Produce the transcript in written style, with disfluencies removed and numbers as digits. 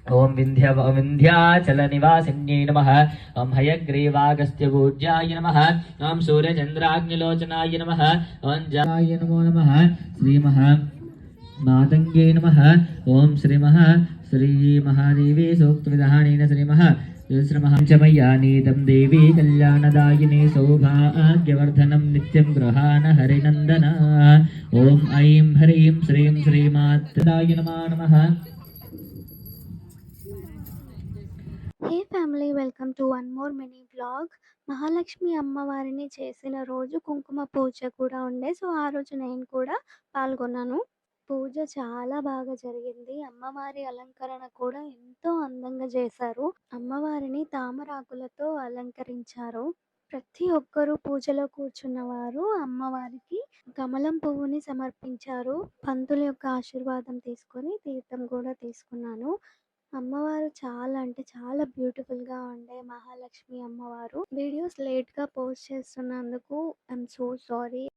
ओम विंध्याचलनिवासिन्यै नमः। ओम हयग्रीवागस्त्यपूज्याय नमः। ओम सूर्यचन्द्राग्निलोचनाय नमः। ओम जाय नमो नमः। श्रीमः मातंगे नमः। ओम श्रीमहादेवी सूक्तविधानेन श्रीमः श्रीमहांचमय्यानीतं देवी कल्याणदायिनी सौभाग्यवर्धनं नित्यं गृहाण हरिनन्दन। ओम ऐं ह्रीं श्रीं श्रीमात्राय नमः। Hey family, welcome to one more mini blog. Mahalakshmi అమ్మవారిని చేసిన రోజు కుంకుమ పూజ కూడా ఉండే. సో ఆ రోజు నేను కూడా పాల్గొన్నాను. పూజ చాలా బాగా జరిగింది. అమ్మవారి అలంకరణ కూడా ఎంతో అందంగా చేశారు. అమ్మవారిని తామరాకులతో అలంకరించారు. ప్రతి ఒక్కరూ పూజలో కూర్చున్నవారు అమ్మవారికి కమలం పువ్వుని సమర్పించారు. పంతుల యొక్క ఆశీర్వాదం తీసుకొని తీర్థం కూడా తీసుకున్నాను. అమ్మవారు చాలా అంటే చాలా బ్యూటిఫుల్‌గా ఉండే మహాలక్ష్మి అమ్మవారు. వీడియోస్ లేట్‌గా పోస్ట్ చేస్తున్నందుకు ఐయామ్ సో సారీ.